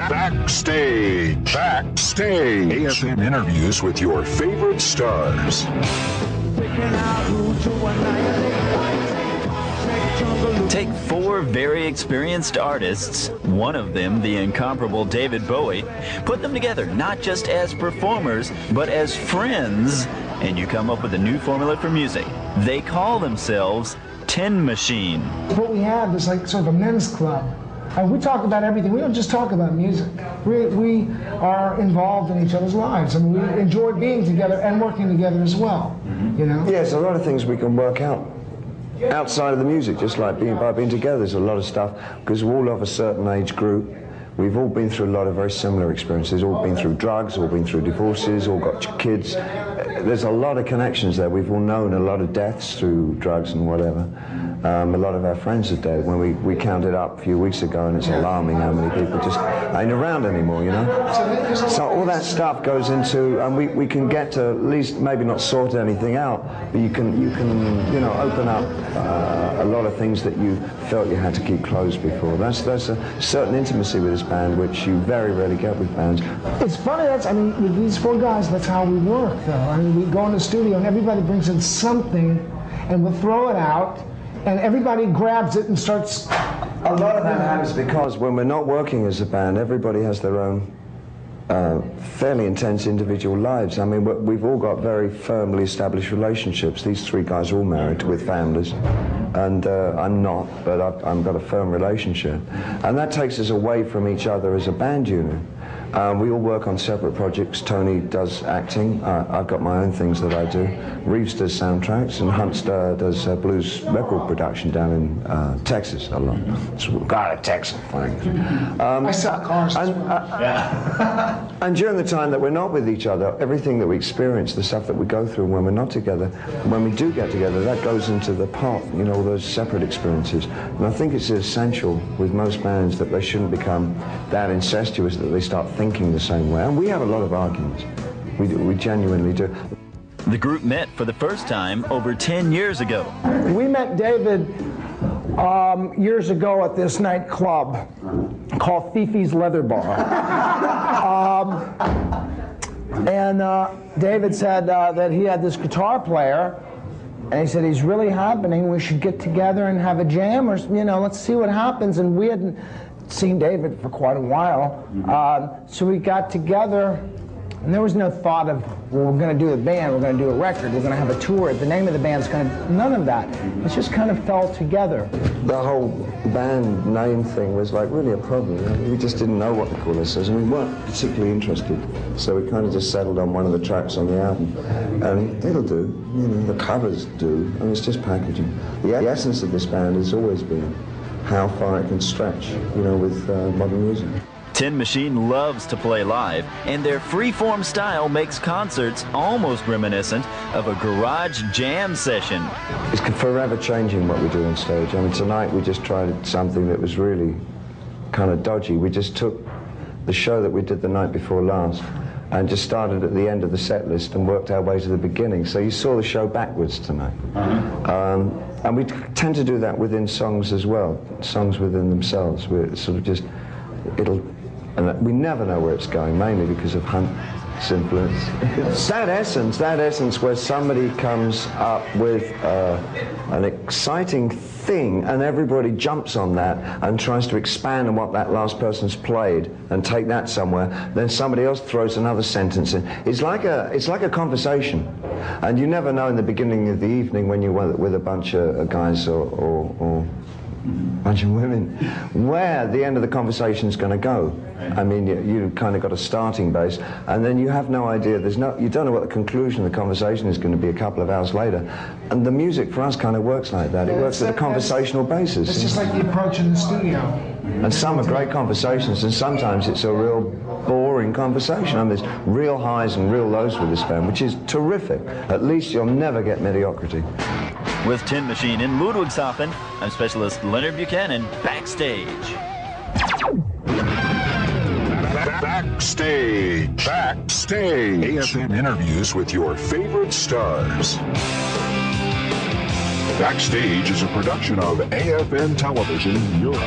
Backstage. Backstage. AFM interviews with your favorite stars. Take four very experienced artists, one of them the incomparable David Bowie, put them together not just as performers, but as friends, and you come up with a new formula for music. They call themselves Tin Machine. What we have is like sort of a men's club. And we talk about everything. We don't just talk about music. We are involved in each other's lives, and we enjoy being together and working together as well. You know? Yes, a lot of things we can work out outside of the music, just like by being together. There's a lot of stuff, because we're all of a certain age group. We've all been through a lot of very similar experiences, all been through drugs, all been through divorces, all got kids. There's a lot of connections there. We've all known a lot of deaths through drugs and whatever. A lot of our friends are dead. When we counted up a few weeks ago, and it's alarming how many people just ain't around anymore, you know? So all that stuff goes into, and we can get to at least maybe not sort anything out, but you can you know, open up a lot of things that you felt you had to keep closed before. That's a certain intimacy with this band, which you very rarely get with bands. It's funny, I mean, with these four guys, that's how we work, though. I mean, we go in the studio and everybody brings in something, and we'll throw it out, and everybody grabs it and starts... A lot of that happens because when we're not working as a band, everybody has their own fairly intense individual lives. I mean, we've all got very firmly established relationships. These three guys are all married with families, and I'm not, but I've got a firm relationship. And that takes us away from each other as a band unit. We all work on separate projects. Tony does acting. I've got my own things that I do. Reeves does soundtracks, and Hunt does blues record production down in Texas a lot. So we've got a Texas thing. I sell cars as well. And during the time that we're not with each other, everything that we experience, the stuff that we go through when we're not together, when we do get together, that goes into the pot, you know, all those separate experiences. And I think it's essential with most bands that they shouldn't become that incestuous that they start thinking the same way. And we have a lot of arguments. We genuinely do. The group met for the first time over 10 years ago. We met David years ago at this nightclub called Fifi's Leather Bar. David said that he had this guitar player, and he said, he's really happening, we should get together and have a jam, or, you know, let's see what happens. And we hadn't seen David for quite a while, so we got together, and there was no thought of, well, we're going to do a band, we're going to do a record, we're going to have a tour, the name of the band's going to, none of that. It just kind of fell together. The whole band name thing was like really a problem. We just didn't know what to call ourselves, and we weren't particularly interested. So we kind of just settled on one of the tracks on the album. And it'll do, you know, the covers do, and it's just packaging. The essence of this band has always been how far it can stretch, you know, with modern music. Tin Machine loves to play live, and their free-form style makes concerts almost reminiscent of a garage jam session. It's forever changing what we do on stage. I mean, tonight we just tried something that was really kind of dodgy. We just took the show that we did the night before last and just started at the end of the set list and worked our way to the beginning. So you saw the show backwards tonight. And we tend to do that within songs as well, songs within themselves. We're sort of just, and we never know where it's going, mainly because of Hunt's influence. It's that essence where somebody comes up with an exciting thing and everybody jumps on that and tries to expand on what that last person's played and take that somewhere. Then somebody else throws another sentence in. It's like a conversation, and you never know in the beginning of the evening when you're with a bunch of guys or bunch of women, where the end of the conversation is going to go. I mean, you kind of got a starting base, and then you have no idea. You don't know what the conclusion of the conversation is going to be a couple of hours later. And the music for us kind of works like that. It works at a conversational basis. It's just like the approach in the studio. And some are great conversations, and sometimes it's a real boring conversation. And there's real highs and real lows with this band, which is terrific. At least you'll never get mediocrity. With Tin Machine in Ludwigshafen, I'm specialist Leonard Buchanan, Backstage. Backstage. Backstage. AFM interviews with your favorite stars. Backstage is a production of AFN Television Europe.